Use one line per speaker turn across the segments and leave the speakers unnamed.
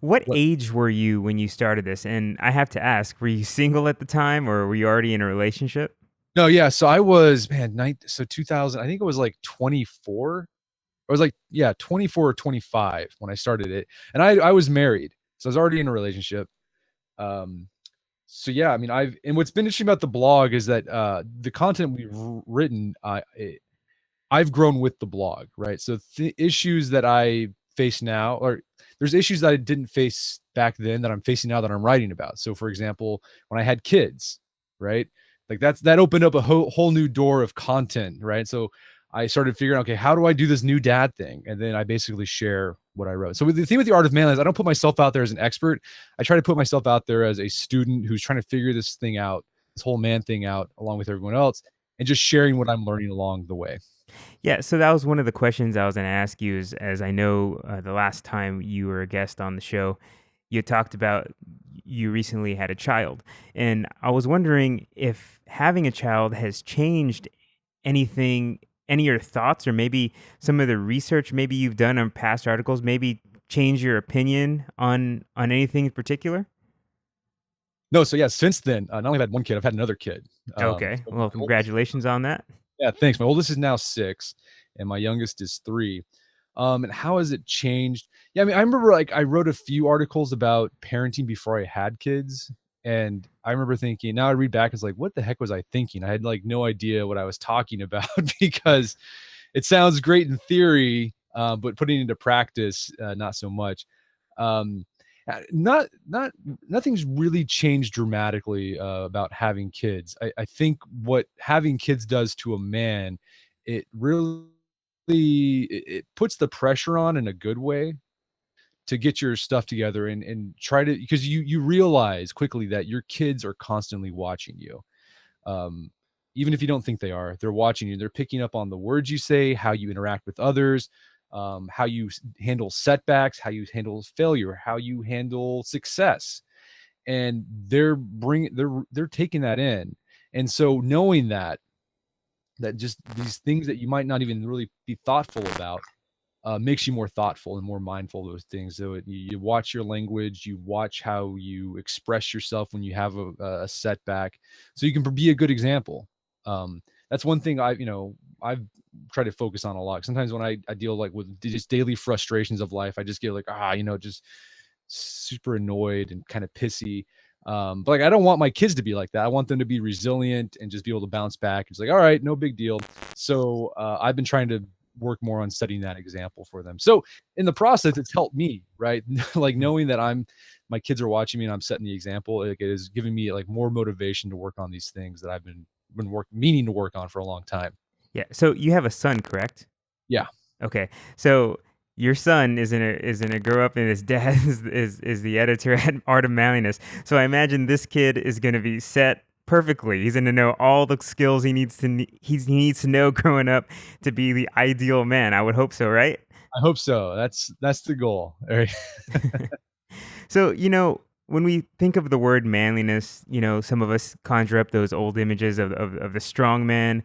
What
What?
age were you when you started this? And I have to ask, were you single at the time or were you already in a relationship?
No, yeah. So I was, man, 2000, I think it was like 24. I was like, yeah, 24 or 25 when I started it. And I was married. So I was already in a relationship. Um, so yeah, I mean, and what's been interesting about the blog is that the content we've written, I've grown with the blog, right? So the issues that I face now, or there's issues that I didn't face back then that I'm facing now that I'm writing about. So for example, when I had kids, right? Like that opened up a whole new door of content, right? So I started figuring, okay, how do I do this new dad thing? And then I basically share what I wrote. So with the thing with the Art of Manliness, I don't put myself out there as an expert. I try to put myself out there as a student who's trying to figure this thing out, this whole man thing out, along with everyone else, and just sharing what I'm learning along the way.
Yeah, so that was one of the questions I was going to ask you. Is as I know, the last time you were a guest on the show, you talked about you recently had a child, and I was wondering if having a child has changed anything, any of your thoughts, or maybe some of the research maybe you've done on past articles, maybe change your opinion on anything in particular.
No, so yeah, since then, not only have I had one kid, I've had another kid.
Okay,
So
well,
my oldest,
congratulations on that.
yeah, thanks. My oldest is now 6, and my youngest is 3. And how has it changed? Yeah, I mean, I remember like I wrote a few articles about parenting before I had kids, and I remember thinking. Now I read back, it's like, what the heck was I thinking? I had like no idea what I was talking about because it sounds great in theory, but putting it into practice, not so much. Um, not nothing's really changed dramatically about having kids. I think what having kids does to a man, it really it puts the pressure on in a good way to get your stuff together and try to, because you realize quickly that your kids are constantly watching you. Um, Even if you don't think they are, they're watching you. They're picking up on the words you say, how you interact with others, how you handle setbacks, how you handle failure, how you handle success, and they're taking that in. And so knowing that just these things that you might not even really be thoughtful about makes you more thoughtful and more mindful of those things. So you watch your language, you watch how you express yourself when you have a setback, so you can be a good example. That's one thing I've tried to focus on a lot. Sometimes when I deal like with just daily frustrations of life, I just get like just super annoyed and kind of pissy. But like I don't want my kids to be like that. I want them to be resilient and just be able to bounce back. It's like, all right, no big deal. So I've been trying to work more on setting that example for them. So in the process, it's helped me, right? Like knowing that my kids are watching me and I'm setting the example, like, it is giving me like more motivation to work on these things that I've meaning to work on for a long time.
Yeah, so you have a son, correct?
Yeah.
Okay, so your son is gonna grow up and his dad is the editor at Art of Manliness. So I imagine this kid is gonna be set perfectly. He's gonna know all the skills he needs to know growing up to be the ideal man. I would hope so, right?
I hope so. That's the goal. All right.
So, when we think of the word manliness, some of us conjure up those old images of the strong man.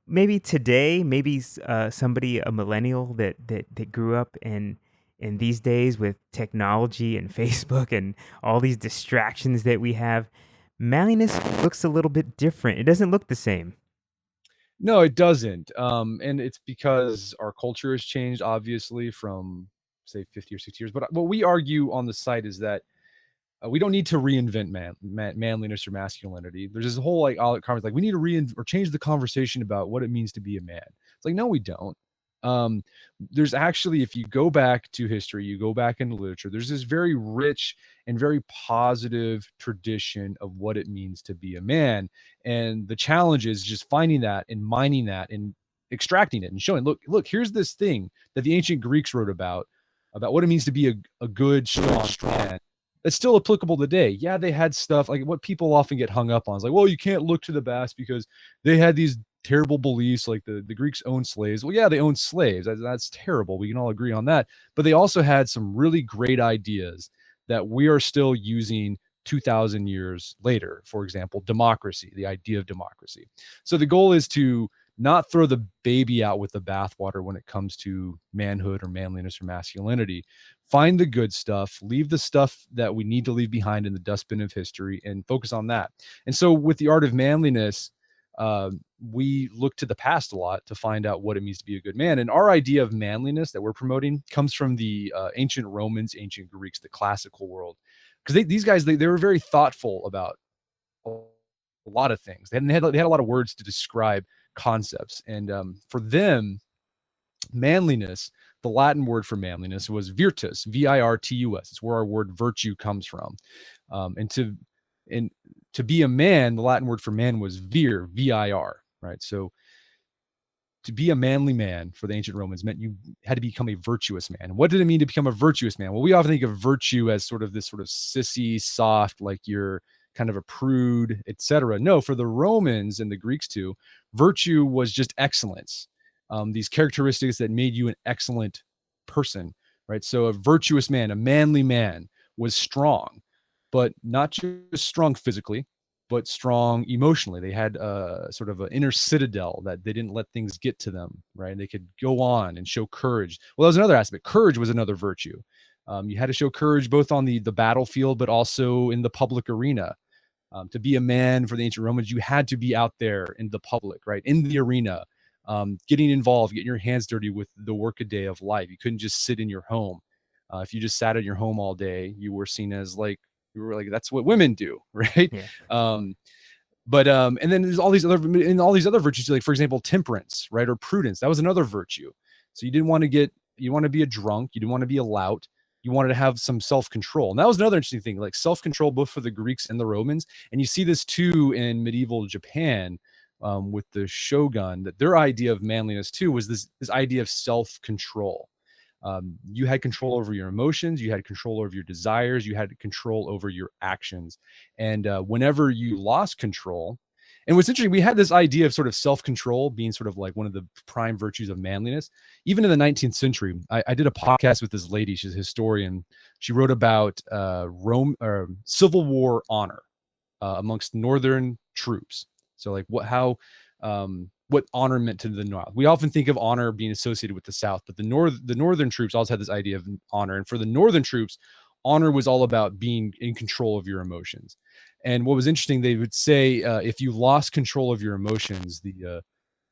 Maybe today, maybe somebody, a millennial that grew up in these days with technology and Facebook and all these distractions that we have, manliness looks a little bit different. It doesn't look the same.
No, it doesn't. And it's because our culture has changed, obviously, from say 50 or 60 years. But what we argue on the site is that we don't need to reinvent manliness or masculinity. There's this whole like conference like we need to or change the conversation about what it means to be a man. It's like no, we don't. Um, there's actually, if you go back to history, you go back into literature, there's this very rich and very positive tradition of what it means to be a man. And the challenge is just finding that and mining that and extracting it and showing, look, here's this thing that the ancient Greeks wrote about what it means to be a good, strong man. That's still applicable today. Yeah, they had stuff like what people often get hung up on is like, well, you can't look to the past because they had these terrible beliefs, like the Greeks owned slaves. Well, yeah, they owned slaves. That's terrible. We can all agree on that. But they also had some really great ideas that we are still using 2000 years later. For example, democracy, the idea of democracy. So the goal is to not throw the baby out with the bathwater when it comes to manhood or manliness or masculinity. Find the good stuff, leave the stuff that we need to leave behind in the dustbin of history, and focus on that. And so with the Art of Manliness, we look to the past a lot to find out what it means to be a good man. And our idea of manliness that we're promoting comes from the ancient Romans, ancient Greeks, the classical world. Because these guys, they were very thoughtful about a lot of things. They had a lot of words to describe concepts. And for them, manliness, the Latin word for manliness was virtus, virtus. It's where our word virtue comes from. And to be a man, the Latin word for man was vir, right? So to be a manly man for the ancient Romans meant you had to become a virtuous man. What did it mean to become a virtuous man? Well, we often think of virtue as sort of this sort of sissy, soft, like you're kind of a prude, etc. No, for the Romans and the Greeks too, virtue was just excellence. These characteristics that made you an excellent person, right? So a virtuous man, a manly man, was strong, but not just strong physically, but strong emotionally. They had sort of an inner citadel that they didn't let things get to them, right? They could go on and show courage. Well, that was another aspect. Courage was another virtue. You had to show courage both on the battlefield, but also in the public arena. To be a man for the ancient Romans, you had to be out there in the public, right? In the arena, getting involved, getting your hands dirty with the workaday of life. You couldn't just sit in your home. If you just sat in your home all day, you were seen as like, you were like, that's what women do, right?
Yeah.
Um, and then there's all these other virtues, like for example, temperance, right? Or prudence. That was another virtue. So you want to be a drunk. You didn't want to be a lout. You wanted to have some self-control. And that was another interesting thing, like self-control, both for the Greeks and the Romans. And you see this too in medieval Japan, with the shogun, that their idea of manliness too was this idea of self-control. You had control over your emotions, you had control over your desires, you had control over your actions. And whenever you lost control, and what's interesting, we had this idea of sort of self-control being sort of like one of the prime virtues of manliness. Even in the 19th century, I did a podcast with this lady. She's a historian. She wrote about Civil War honor amongst Northern troops. So like what honor meant to the North. We often think of honor being associated with the South, but the Northern troops also had this idea of honor. And for the Northern troops, honor was all about being in control of your emotions. And what was interesting, they would say if you lost control of your emotions,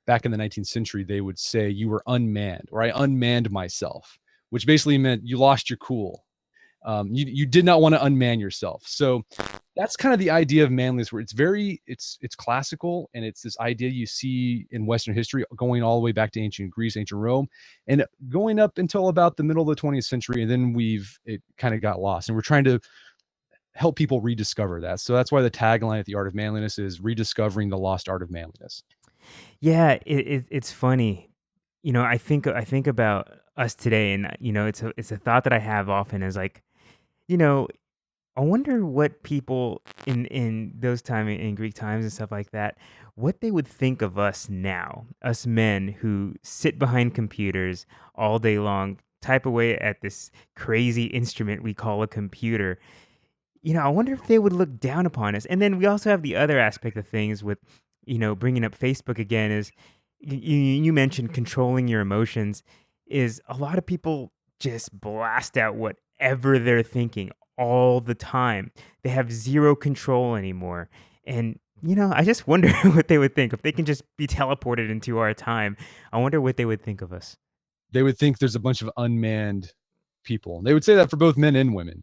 back in the 19th century, they would say you were unmanned, or I unmanned myself, which basically meant you lost your cool. You did not want to unman yourself. So that's kind of the idea of manliness, where it's classical, and it's this idea you see in Western history going all the way back to ancient Greece, ancient Rome, and going up until about the middle of the 20th century. And then it kind of got lost, and we're trying to help people rediscover that. So that's why the tagline at the Art of Manliness is rediscovering the lost art of manliness.
Yeah, it's funny. I think about us today, and it's a thought that I have often is like, you know, I wonder what people in those time in Greek times and stuff like that, what they would think of us now, us men who sit behind computers all day long, type away at this crazy instrument we call a computer. I wonder if they would look down upon us. And then we also have the other aspect of things with, bringing up Facebook again is you mentioned controlling your emotions is a lot of people just blast out whatever they're thinking all the time. They have zero control anymore. And, I just wonder what they would think if they can just be teleported into our time. I wonder what they would think of us.
They would think there's a bunch of unmanned people. They would say that for both men and women.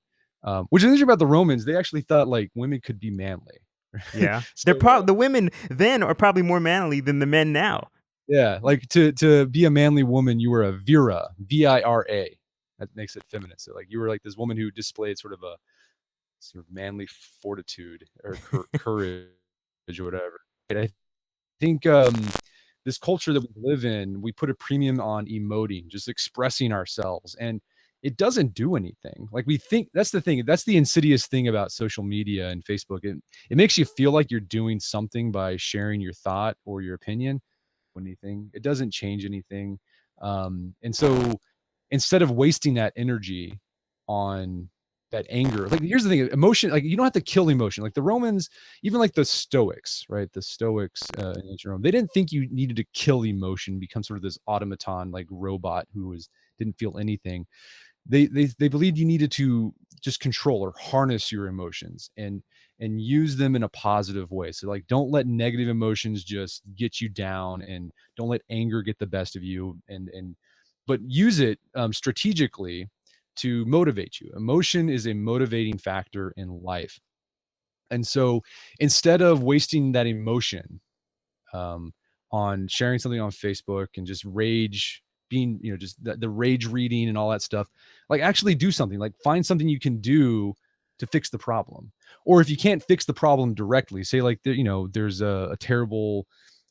Which is interesting about the Romans. They actually thought like women could be manly.
Yeah.
So
The women then are probably more manly than the men now.
yeah, like to be a manly woman, you were a vira, vira. That makes it feminine. So like you were like this woman who displayed sort of a sort of manly fortitude or courage or whatever. And I think this culture that we live in, we put a premium on emoting, just expressing ourselves, and it doesn't do anything. Like we think that's the thing. That's the insidious thing about social media and Facebook. It makes you feel like you're doing something by sharing your thought or your opinion. Anything, it doesn't change anything. And so instead of wasting that energy on that anger. Like, here's the thing, emotion, like, you don't have to kill emotion. Like the Romans, even like the Stoics, right? The Stoics in ancient Rome, they didn't think you needed to kill emotion, become sort of this automaton like robot who was didn't feel anything. They believed you needed to just control or harness your emotions and use them in a positive way. So like, don't let negative emotions just get you down, and don't let anger get the best of you, and but use it strategically to motivate you. Emotion is a motivating factor in life. And so instead of wasting that emotion um, on sharing something on Facebook and just rage, being, just the rage reading and all that stuff, like actually do something, like find something you can do to fix the problem. Or if you can't fix the problem directly, say like, there's a terrible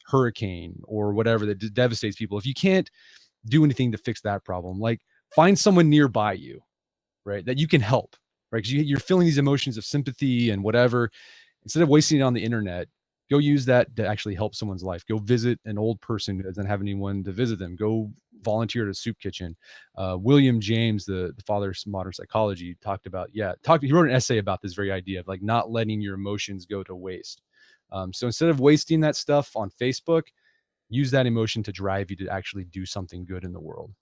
hurricane or whatever that devastates people. If you can't do anything to fix that problem, like find someone nearby you, right, that you can help, right? Because you're feeling these emotions of sympathy and whatever. Instead of wasting it on the internet, go use that to actually help someone's life. Go visit an old person who doesn't have anyone to visit them. Go volunteer at a soup kitchen. William James, the father of modern psychology, talked about, he wrote an essay about this very idea of like not letting your emotions go to waste. So instead of wasting that stuff on Facebook, use that emotion to drive you to actually do something good in the world.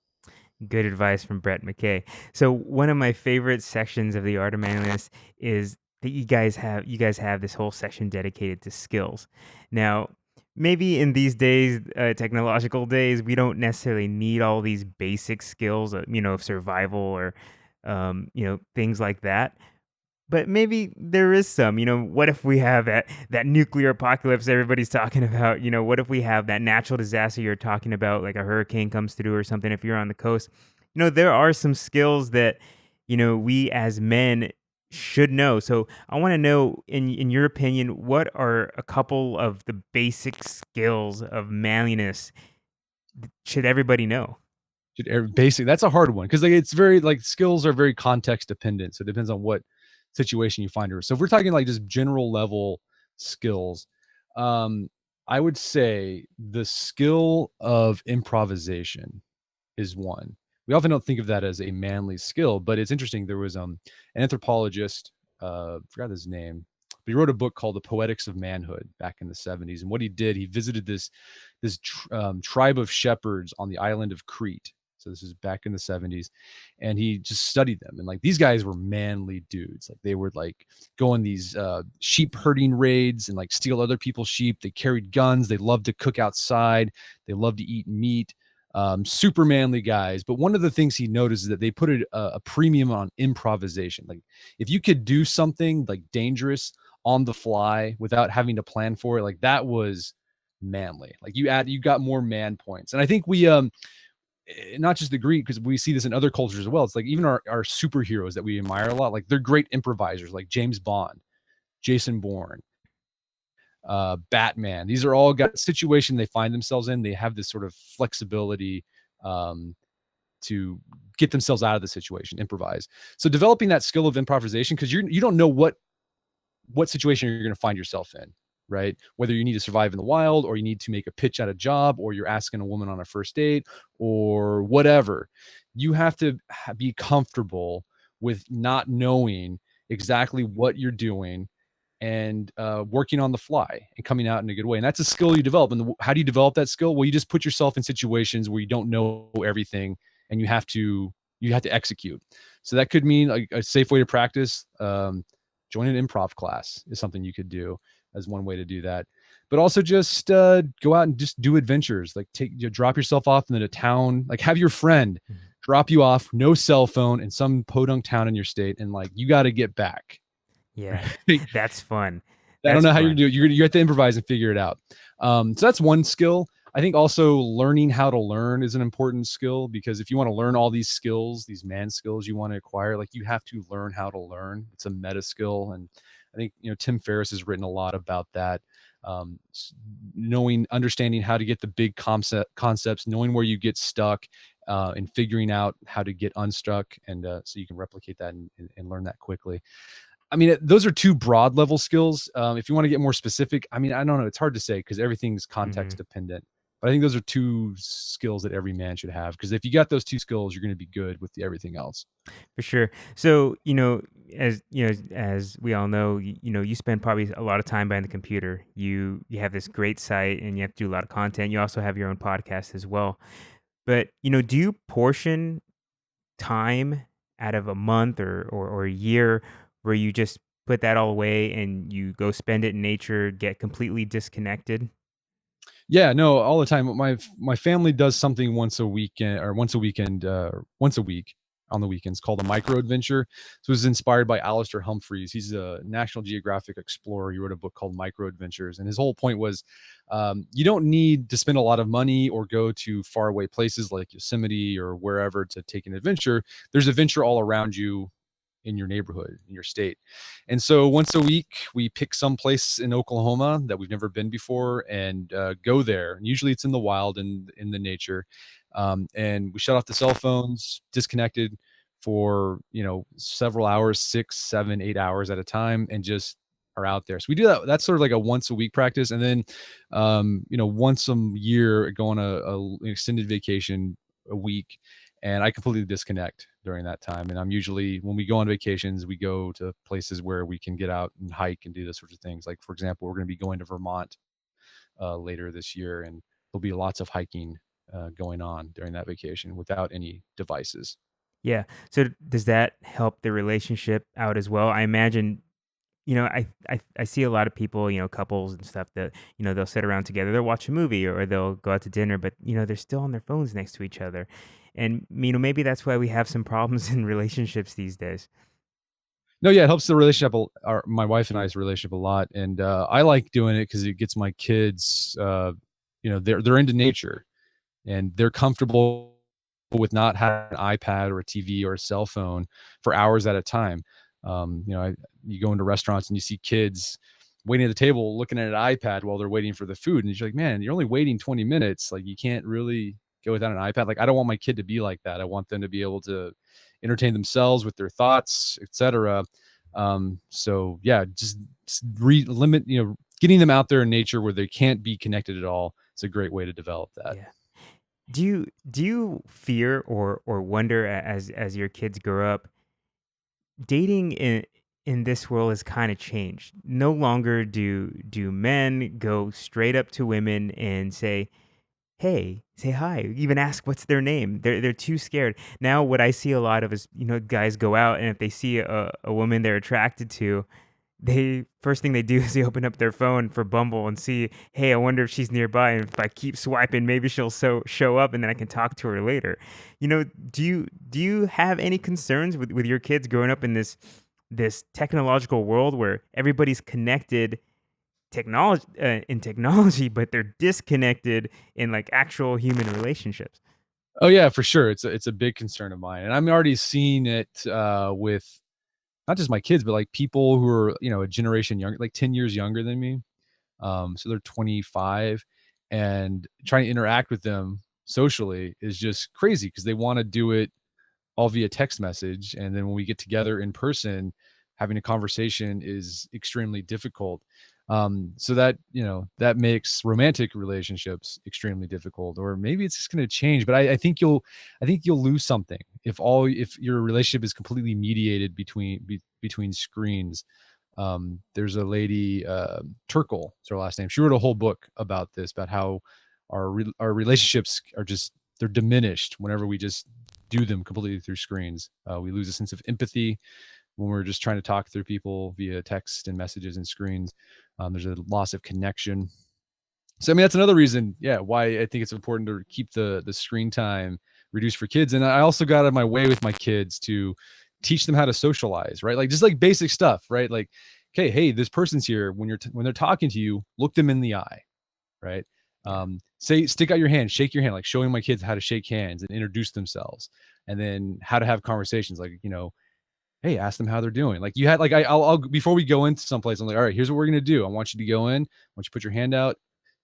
Good advice from Brett McKay. So one of my favorite sections of the Art of Manliness is that you guys have this whole section dedicated to skills. Now, maybe in these days, technological days, we don't necessarily need all these basic skills, of survival or, things like that. But maybe there is some, what if we have that nuclear apocalypse everybody's talking about? What if we have that natural disaster you're talking about, like a hurricane comes through or something if you're on the coast? There are some skills that, we as men should know. So I want to know, in your opinion, what are a couple of the basic skills of manliness should everybody know?
Basic, that's a hard one because like it's very like skills are very context dependent. So it depends on what situation you find her. So if we're talking like just general level skills, um, I would say the skill of improvisation is one. We often don't think of that as a manly skill, but it's interesting. There was an anthropologist, forgot his name, but he wrote a book called The Poetics of Manhood back in the 70s. And what he did, he visited this tribe of shepherds on the island of Crete. So this is back in the 70s, and he just studied them. And like these guys were manly dudes. Like they were like going these sheep herding raids and like steal other people's sheep. They carried guns. They loved to cook outside. They loved to eat meat. Super manly guys. But one of the things he noticed is that they put a premium on improvisation. Like if you could do something like dangerous on the fly without having to plan for it, like that was manly. Like you got more man points. And I think we not just the Greek, because we see this in other cultures as well. It's like even our superheroes that we admire a lot, like they're great improvisers, like James Bond, Jason Bourne, Batman. These are all got situation they find themselves in. They have this sort of flexibility um, to get themselves out of the situation, improvise. So developing that skill of improvisation, because you don't know what situation you're going to find yourself in, right? Whether you need to survive in the wild, or you need to make a pitch at a job, or you're asking a woman on a first date, or whatever. You have to be comfortable with not knowing exactly what you're doing, and working on the fly and coming out in a good way. And that's a skill you develop. And how do you develop that skill? Well, you just put yourself in situations where you don't know everything, and you have to execute. So that could mean a safe way to practice. Join an improv class is something you could do as one way to do that. But also just go out and just do adventures. Like drop yourself off in a town. Like have your friend drop you off, no cell phone, in some podunk town in your state, and like you got to get back.
Yeah,
Right?
that's fun.
I don't
That's
know how you're
fun.
gonna do it. You have to improvise and figure it out. So that's one skill. I think also learning how to learn is an important skill, because if you want to learn all these skills, these man skills you want to acquire, like you have to learn how to learn. It's a meta skill, and I think Tim Ferriss has written a lot about that. Understanding how to get the big concepts, knowing where you get stuck, and figuring out how to get unstuck, and so you can replicate that and learn that quickly. I mean, those are two broad level skills. If you want to get more specific, I mean, I don't know. It's hard to say because everything's context
Mhm.
dependent. But I think those are two skills that every man should have. Because if you got those two skills, you're going to be good with everything else.
For sure. So, as you know, as we all know, you spend probably a lot of time behind the computer. You have this great site, and you have to do a lot of content. You also have your own podcast as well. But do you portion time out of a month or a year where you just put that all away and you go spend it in nature, get completely disconnected?
Yeah, no, all the time. My family does something once a weekend or once a weekend, once a week on the weekends called a Microadventure. So it was inspired by Alistair Humphreys. He's a National Geographic explorer. He wrote a book called Microadventures, and his whole point was, you don't need to spend a lot of money or go to faraway places like Yosemite or wherever to take an adventure. There's adventure all around you in your neighborhood, in your state. And so once a week, we pick some place in Oklahoma that we've never been before and go there. And usually it's in the wild and in the nature. And we shut off the cell phones, disconnected for, several hours, 6, 7, 8 hours at a time, and just are out there. So we do that. That's sort of like a once a week practice. And then, once a year, go on an extended vacation a week, and I completely disconnect during that time. And I'm usually, when we go on vacations, we go to places where we can get out and hike and do those sorts of things. Like, for example, we're going to be going to Vermont later this year, and there'll be lots of hiking going on during that vacation without any devices.
Yeah. So does that help the relationship out as well? I imagine, I see a lot of people, couples and stuff that, they'll sit around together, they'll watch a movie or they'll go out to dinner, but they're still on their phones next to each other. And maybe that's why we have some problems in relationships these days.
No, yeah, it helps the relationship, my wife and I's relationship a lot. And I like doing it because it gets my kids, they're into nature and they're comfortable with not having an iPad or a TV or a cell phone for hours at a time. You go into restaurants and you see kids waiting at the table looking at an iPad while they're waiting for the food, and you're like, man, you're only waiting 20 minutes. Like, you can't really go without an iPad. Like, I don't want my kid to be like that. I want them to be able to entertain themselves with their thoughts, etc. So yeah, just limit, getting them out there in nature where they can't be connected at all. It's a great way to develop that.
Yeah. Do you fear or wonder as your kids grow up, dating in this world has kind of changed. No longer do men go straight up to women and say, "Hey, say hi," even ask what's their name. They're too scared. Now what I see a lot of is, guys go out and if they see a woman they're attracted to, they first thing they do is they open up their phone for Bumble and see, "Hey, I wonder if she's nearby, and if I keep swiping, maybe she'll show up, and then I can talk to her later." Do you have any concerns with your kids growing up in this technological world where everybody's connected in technology, but they're disconnected in like actual human relationships?
Oh yeah, for sure. It's a big concern of mine, and I'm already seeing it with not just my kids, but like people who are, a generation younger, like 10 years younger than me. So they're 25, and trying to interact with them socially is just crazy because they want to do it all via text message. And then when we get together in person, having a conversation is extremely difficult. So that, that makes romantic relationships extremely difficult, or maybe it's just going to change. But I think you'll lose something if your relationship is completely mediated between screens. There's a lady, Turkle, is her last name. She wrote a whole book about this, about how our relationships are just, they're diminished whenever we just do them completely through screens. We lose a sense of empathy when we're just trying to talk through people via text and messages and screens. There's a loss of connection. So, I mean, that's another reason, yeah, why I think it's important to keep the screen time reduced for kids. And I also got out of my way with my kids to teach them how to socialize, right? Like, just like basic stuff, right? Like, okay, hey, this person's here. When they're talking to you, look them in the eye, right?
Yeah.
Say, stick out your hand, shake your hand, like showing my kids how to shake hands and introduce themselves, and then how to have conversations, like, hey, ask them how they're doing. Like, you had, like, I'll before we go into someplace, I'm like, all right, here's what we're gonna do. I want you to go in. I want you to put your hand out,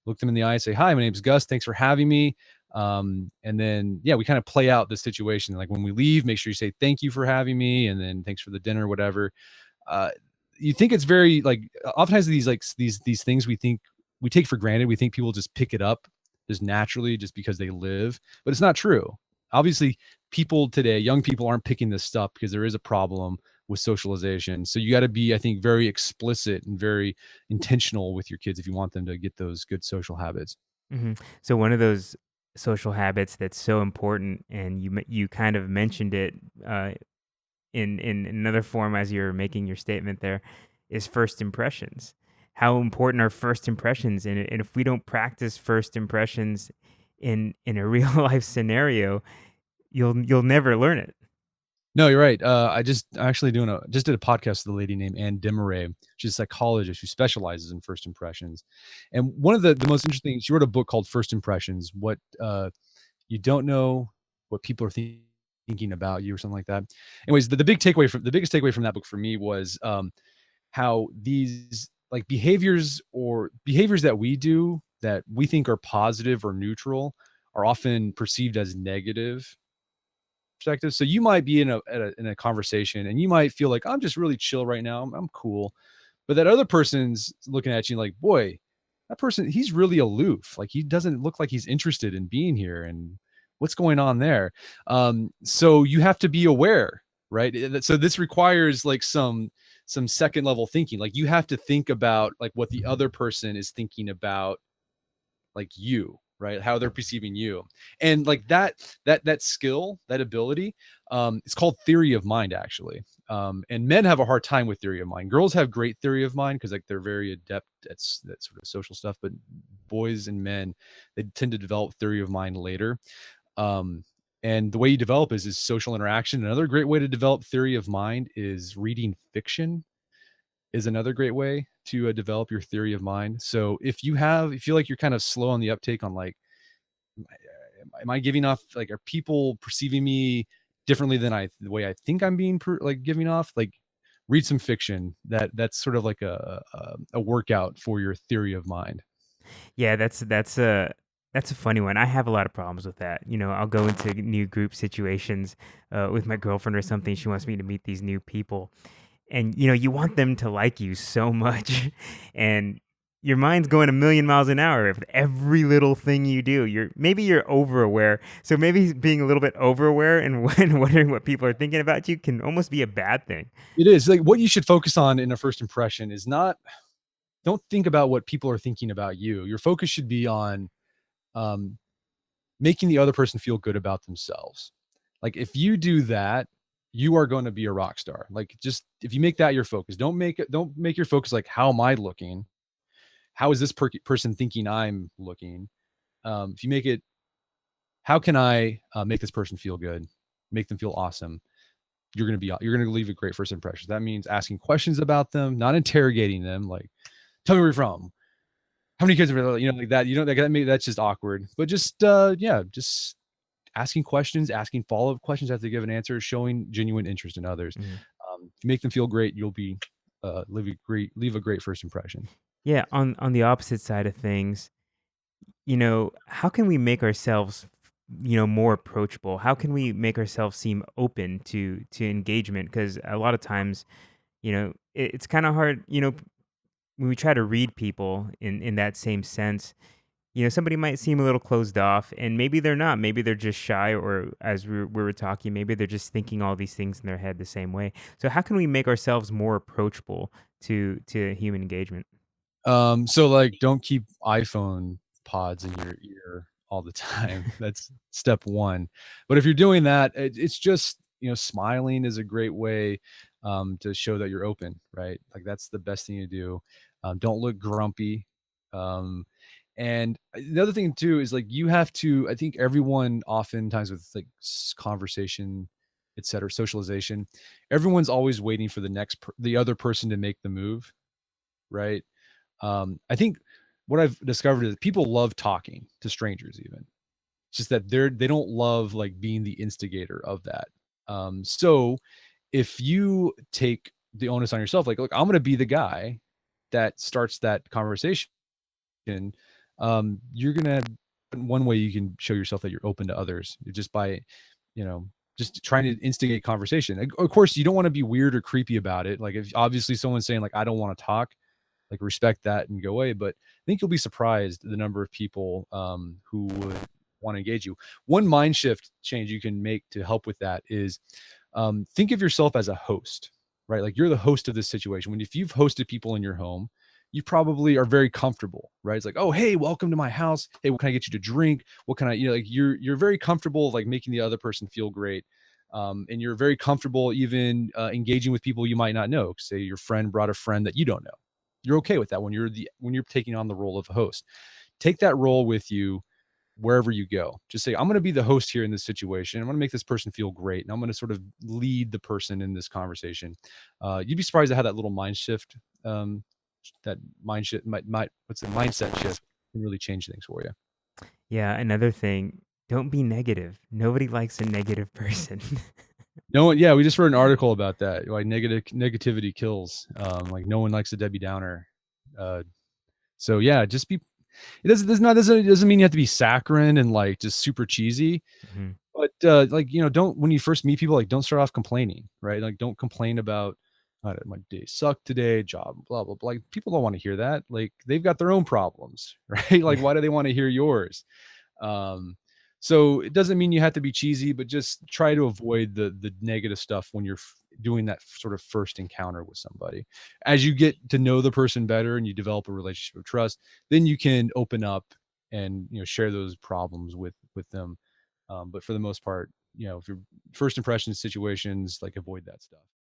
look them in the eye, say, hi, my name's Gus. Thanks for having me. And then, yeah, we kind of play out the situation. Like, when we leave, make sure you say thank you for having me, and then thanks for the dinner, whatever. Uh, you think it's very, like, oftentimes these, like, these things we take for granted. We think people just pick it up just naturally just because they live, but it's not true. Obviously, people today, young people, aren't picking this stuff because there is a problem with socialization. So you got to be, I think, very explicit and very intentional with your kids if you want them to get those good social habits.
So one of those social habits that's so important, and you kind of mentioned it uh, in another form as you're making your statement there, is first impressions. How important are first impressions? And if we don't practice first impressions in a real life scenario, you'll never learn it.
No, you're right. I actually just did a podcast with a lady named Anne Demaray. She's a psychologist who specializes in first impressions. And one of the most interesting, she wrote a book called First Impressions, what you don't know what people are thinking about you or something like that. Anyways, the biggest takeaway from that book for me was how these like behaviors that we do that we think are positive or neutral are often perceived as negative perspective. So you might be in a conversation and you might feel like I'm just really chill right now. I'm cool. But that other person's looking at you like, boy, that person, he's really aloof. Like he doesn't look like he's interested in being here. And what's going on there? So you have to be aware, right? So this requires like some second level thinking. Like you have to think about like what the other person is thinking about like you, right? How they're perceiving you. And like that skill, that ability, it's called theory of mind actually. And men have a hard time with theory of mind. Girls have great theory of mind because like they're very adept at that sort of social stuff, but boys and men, they tend to develop theory of mind later. Um, and the way you develop is social interaction. Another great way to develop theory of mind is reading fiction is another great way to develop your theory of mind. So if you feel like you're kind of slow on the uptake on like, am I giving off like, are people perceiving me differently than the way I think I'm being like giving off? Like, read some fiction. That's sort of like a workout for your theory of mind.
Yeah, that's a funny one. I have a lot of problems with that. You know, I'll go into new group situations with my girlfriend or something. She wants me to meet these new people, and you want them to like you so much, and your mind's going a million miles an hour with every little thing you do. You're over aware, so maybe being a little bit over aware and when wondering what people are thinking about you can almost be a bad thing.
It is like what you should focus on in a first impression is not, don't think about what people are thinking about you. Your focus should be on um, making the other person feel good about themselves. Like if you do that, you are going to be a rock star. Like just if you make that your focus, don't make your focus like how am I looking? How is this person thinking I'm looking? If you make it, how can I make this person feel good, make them feel awesome? You're going to leave a great first impression. That means asking questions about them, not interrogating them. Like, tell me where you're from. How many kids are, like that? You know, that's just awkward. But just, yeah, just asking questions, asking follow-up questions after they give an answer, showing genuine interest in others.
Mhm.
If you make them feel great, you'll be leave a great first impression.
Yeah, on the opposite side of things, how can we make ourselves, more approachable? How can we make ourselves seem open to engagement? Because a lot of times, it's kind of hard, when we try to read people in that same sense. Somebody might seem a little closed off, and maybe they're not. Maybe they're just shy, or as we were talking, maybe they're just thinking all these things in their head the same way. So, how can we make ourselves more approachable to human engagement?
So like don't keep iPhone pods in your ear all the time. That's step one. But if you're doing that, it's just, smiling is a great way to show that you're open, right? Like that's the best thing to do. Don't look grumpy. Um, and the other thing too is like you have to, I think everyone oftentimes with like conversation, et cetera, socialization, everyone's always waiting for the other person to make the move, right? I think what I've discovered is people love talking to strangers even. It's just that they don't love like being the instigator of that. So if you take the onus on yourself, like, look, I'm going to be the guy that starts that conversation. You're going to, one way you can show yourself that you're open to others just by, you know, just trying to instigate conversation. Of course, you don't want to be weird or creepy about it. Like if obviously someone's saying like, I don't want to talk, like respect that and go away. But I think you'll be surprised the number of people who would want to engage you. One mind shift change you can make to help with that is think of yourself as a host, right? Like you're the host of this situation. When if you've hosted people in your home, you probably are very comfortable, right? It's like, oh, hey, welcome to my house. Hey, what can I get you to drink? What can I, like you're very comfortable like making the other person feel great. And you're very comfortable even engaging with people you might not know. Say your friend brought a friend that you don't know. You're okay with that when you're taking on the role of a host. Take that role with you wherever you go. Just say, I'm going to be the host here in this situation. I'm going to make this person feel great. And I'm going to sort of lead the person in this conversation. You'd be surprised at how that little mind shift, that mind shift might what's the mindset shift can really change things for you.
Yeah, another thing, don't be negative. Nobody likes a negative person.
No one, yeah, we just wrote an article about that. Like negativity kills. Like no one likes a Debbie Downer. Uh, so yeah, just be. It doesn't mean you have to be saccharine and like just super cheesy.
Mhm.
But, like, don't when you first meet people, like, don't start off complaining, right? Like, don't complain about, "My day sucked today, job, blah, blah, blah." Like, people don't wanna hear that. Like, they've got their own problems, right? Like,
Yeah.
why do they wanna hear yours? Um, so it doesn't mean you have to be cheesy, but just try to avoid the negative stuff when you're doing that sort of first encounter with somebody. As you get to know the person better and you develop a relationship of trust, then you can open up and share those problems with them. But for the most part, if your first impression situations, like avoid that stuff.